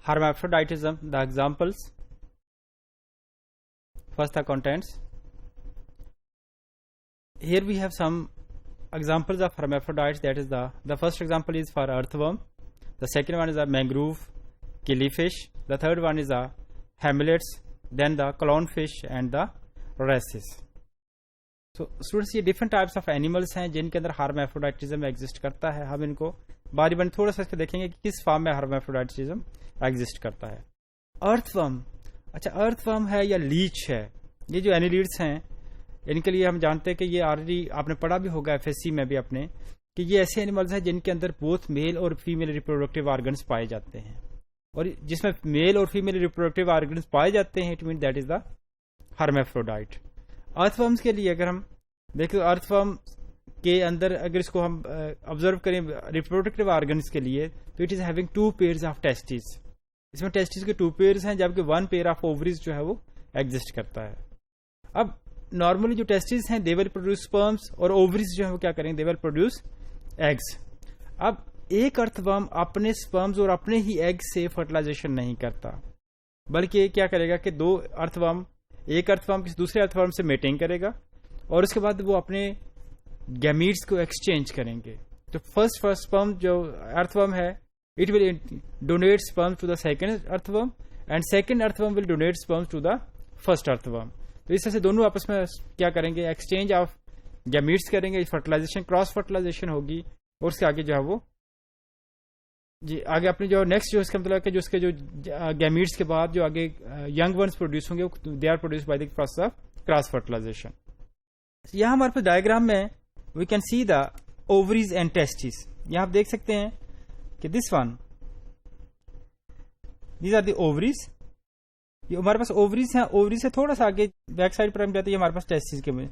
hermaphroditism, the examples. First, the contents. Here we have some examples of hermaphrodites. That is the first example is for earthworm. The second one is a mangrove killifish. The third one is a hamlets. Then the clownfish and the wrasses. So students, ये different types of animals हैं जिनके अंदर hermaphroditism exist करता है. हम इनको बारी बारी थोड़ा सा इसको देखेंगे कि किस फॉर्म में hermaphroditism exist करता है. earthworm, अच्छा earthworm है या लीच है. ये जो एनिलीड्स हैं इनके लिए हम जानते हैं कि ये ऑलरेडी आपने पढ़ा भी होगा एफएससी में भी अपने, कि ये ऐसे एनिमल्स हैं जिनके अंदर बोथ मेल और फीमेल रिप्रोडक्टिव ऑर्गन्स पाए जाते हैं. और जिसमें मेल और फीमेल रिप्रोडक्टिव ऑर्गन्स पाए जाते हैं, it mean that is the hermaphrodite. Earthworms के लिए अगर हम देखें, अर्थवर्म के अंदर अगर इसको हम ऑब्जर्व करें रिप्रोडक्टिव ऑर्गन्स के लिए, तो it is having 2 pairs of testis. इसमें टेस्टिस के 2 पेयर्स हैं, जबकि 1 पेयर ऑफ ओवरीज जो है वो एग्जिस्ट करता है. अब नॉर्मली जो टेस्टिस हैं दे विल प्रोड्यूस स्पर्म्स, और ओवरीज जो है वो क्या करेंगे, दे विल प्रोड्यूस एग्स. अब एक अर्थवर्म अपने स्पर्म्स और अपने ही एग से फर्टिलाइजेशन नहीं करता, बल्कि क्या करेगा कि एक अर्थवर्म किसी दूसरे अर्थवर्म से मेटिंग करेगा और उसके बाद वो अपने गैमीट्स को एक्सचेंज करेंगे. तो फर्स्ट स्पर्म जो अर्थवर्म है, it will donate sperm to the second earthworm and second earthworm will donate sperm to the first earthworm. तो इस तरह से दोनों आपस में क्या करेंगे, एक्सचेंज ऑफ गैमीट्स करेंगे, फर्टिलाइजेशन क्रॉस फर्टिलाइजेशन होगी. और उसके आगे जो है वो जी आगे अपने जो नेक्स्ट जो इसका मतलब है जो उसके जो गैमीट्स के बाद जो आगे यंग वंस प्रोड्यूस होंगे, they are produce by the process of cross fertilisation. यहाँ हमारे पास डायग्राम में we can see the ovaries and testis. यहाँ आप देख सकते हैं कि this one, these are the ovaries. ये हमारे पास ओवरीज हैं. ओवरीज से थोड़ा सा आगे बैक साइड पर हम जाते हैं, हमारे पास टेस्टिस के में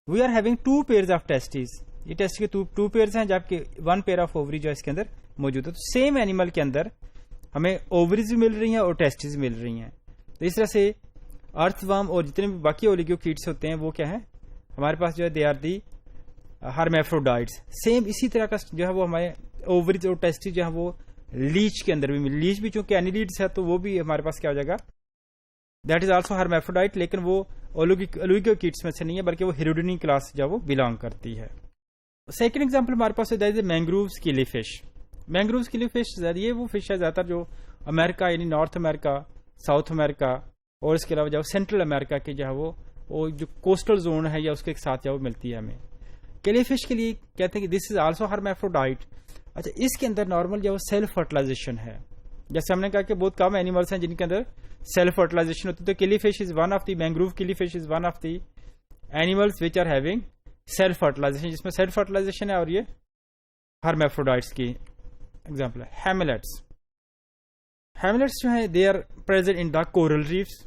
we are having 2 pairs of testis. ये टेस्ट के 2 पेयर्स हैं, जबकि 1 पेयर ऑफ ओवरी जो है इसके अंदर मौजूद है. तो सेम एनिमल के अंदर हमें ओवरीज भी मिल रही हैं और टेस्टिस मिल रही हैं. तो इस तरह से अर्थवर्म और जितने भी बाकी ओलिगोकीट्स होते हैं वो क्या है, हमारे पास जो है they are the hermaphrodites. Same इसी तरह का जो है वो हमारे ओवरीज और टेस्टिस जो है वो लीच के अंदर भी मिल. लीच भी चूंकि एनिलीड्स है तो वो भी हमारे पास क्या हो जाएगा, दैट इज ऑल्सो hermaphrodite, लेकिन वो ओलिगोकीट्स में से नहीं है, बल्कि वो हिरुडिनी क्लास जो वो बिलोंग करती है. सेकंड एग्जांपल हमारे पास है दैट इज मैंग्रोव किलीफिश. मैंग्रोव किलीफिश ये वो फिश है ज्यादातर जो अमेरिका यानी नॉर्थ अमेरिका, साउथ अमेरिका और इसके अलावा जो सेंट्रल अमेरिका के जो है वो जो कोस्टल जोन है या उसके साथ जो मिलती है हमें. किलीफिश के लिए कहते हैं कि दिस इज आल्सो hermaphrodite. अच्छा, इसके अंदर नॉर्मल जो सेल्फ फर्टिलाइजेशन है. जैसे हमने कहा कि बहुत कम एनिमल्स हैं जिनके अंदर सेल्फ फर्टिलाइजेशन होती है. तो killifish is one of the mangrove killifish is one of the animals which are having self fertilisation, जिसमें सेल्फ फर्टिलाइजेशन है. और ये hermaphrodites की एग्जाम्पल है. हैमलेट्स जो है they are present in the coral reefs.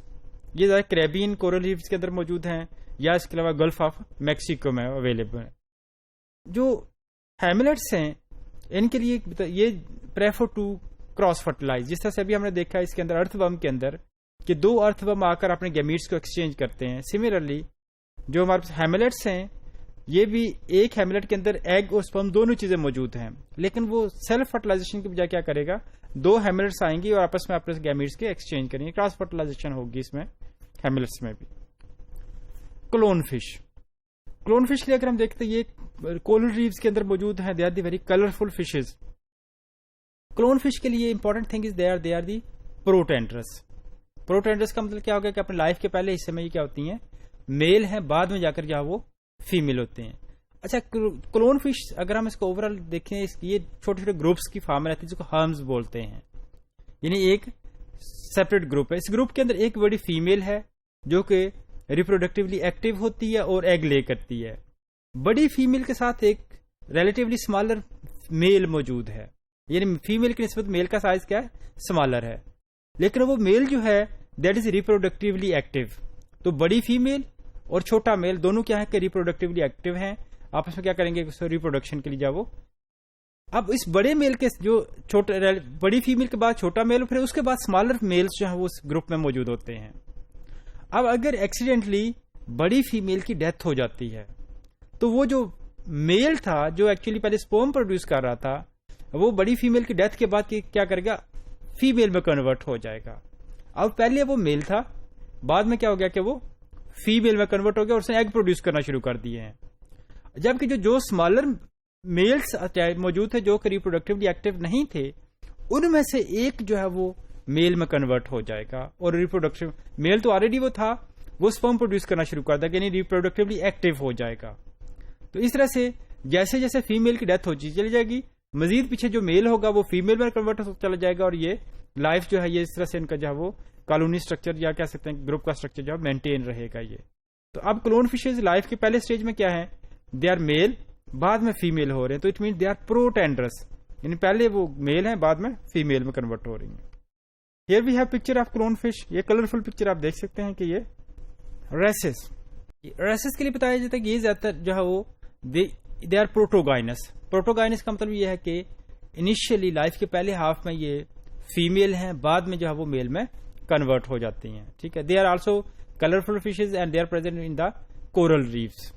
ये क्रैबियन कोरल रीफ्स के अंदर मौजूद हैं, या इसके अलावा गल्फ ऑफ मैक्सिको में अवेलेबल है. जो हैमलेट्स हैं इनके लिए ये प्रेफर टू क्रॉस फर्टिलाइज. जिस तरह से अभी हमने देखा इसके अंदर अर्थवर्म के अंदर कि 2 अर्थवर्म आकर अपने गैमीट्स को एक्सचेंज करते हैं. सिमिलरली जो हमारे पास हैमलेट्स हैं, ये भी एक हैमलेट के अंदर एग और स्पर्म दोनों चीजें मौजूद हैं, लेकिन वो सेल्फ फर्टिलाइजेशन की बजाय क्या करेगा, 2 हैमलेट्स आएंगी और आपस में अपने गैमीट्स के एक्सचेंज करेंगे. क्रॉस फर्टिलाइजेशन होगी इसमें हैमलेट्स में भी. क्लोनफिश. क्लोनफिश के लिए अगर हम देखते हैं ये कोरल रीफ्स के अंदर मौजूद है. They are the very colourful fishes. Clownfish के लिए important thing is they are the protandrous. Protandrous का मतलब क्या होगा कि अपने लाइफ के पहले हिस्से में ये क्या होती हैं, मेल हैं, बाद में जाकर जो वो फीमेल होते हैं. अच्छा, क्लोन फिश अगर हम इसको ओवरऑल देखें, ये छोटे छोटे ग्रुप्स की फॉर्म में रहती है जिसको हर्म्स बोलते हैं, यानी एक सेपरेट ग्रुप है. इस ग्रुप के अंदर एक बड़ी फीमेल है जो कि रिप्रोडक्टिवली एक्टिव होती है और एग ले करती है. बड़ी फीमेल के साथ एक रिलेटिवली स्मॉलर मेल मौजूद है, यानी फीमेल की निस्बत मेल का साइज क्या है, स्मॉलर है, लेकिन वो मेल जो है दैट इज रिप्रोडक्टिवली एक्टिव. तो बड़ी फीमेल और छोटा मेल दोनों क्या है कि रिप्रोडक्टिवली एक्टिव हैं, आपस में क्या करेंगे रिप्रोडक्शन के लिए जाओ. अब इस बड़े मेल के जो छोटे बड़ी फीमेल के बाद छोटा मेल, फिर उसके बाद स्मॉलर मेल्स जो है वो उस ग्रुप में मौजूद होते हैं. अब अगर एक्सीडेंटली बड़ी फीमेल की डेथ हो जाती है तो वो जो मेल था जो एक्चुअली पहले स्पर्म प्रोड्यूस कर रहा था, वो बड़ी फीमेल की डेथ के बाद क्या करेगा, فیمیل میں کنورٹ ہو جائے گا. اب پہلے وہ میل تھا, بعد میں کیا ہو گیا کہ وہ فیمیل میں کنورٹ ہو گیا اور اس نے ایگ پروڈیوس کرنا شروع کر دیے ہیں. جبکہ جو اسمالر میلس موجود تھے جو کہ ریپروڈکٹیولی ایکٹیو نہیں تھے, ان میں سے ایک جو ہے وہ میل میں کنورٹ ہو جائے گا, اور ریپروڈکٹیو میل تو آلریڈی وہ تھا, وہ سپرم پروڈیوس کرنا شروع کر دے گا, یعنی ریپروڈکٹیولی ایکٹیو ہو جائے گا. تو اس طرح سے جیسے جیسے فیمیل کی ڈیتھ ہوتی چلی جائے گی, مزید پیچھے جو میل ہوگا وہ فیمیل میں کنورٹ ہو چلا جائے گا, اور یہ لائف جو ہے یہ اس طرح سے ان کا جو ہے وہ کالونی اسٹرکچر یا کہہ سکتے ہیں گروپ کا اسٹرکچر جو ہے مینٹین رہے گا. یہ تو اب کلون فشز لائف کے پہلے اسٹیج میں کیا ہے, دے آر میل, بعد میں فیمیل ہو رہے ہیں, تو اٹ مینس دے آر پروٹینڈرس, یعنی پہلے وہ میل ہیں بعد میں فیمیل میں کنورٹ ہو رہی ہیں. Here we have picture of clown fish, یہ کلرفل پکچر آپ دیکھ سکتے ہیں کہ یہ ریسز, ریسز کے لیے بتایا جاتا ہے کہ یہ زیادہ تر جو ہے وہ دے آر پروٹوگائنس. پروٹوگائنس کا مطلب یہ ہے کہ انیشیلی لائف کے پہلے ہاف میں یہ فیمیل ہیں, بعد میں جو ہے وہ میل میں کنورٹ ہو جاتی ہیں. ٹھیک ہے, they are also colourful fishes and they are present in the coral reefs.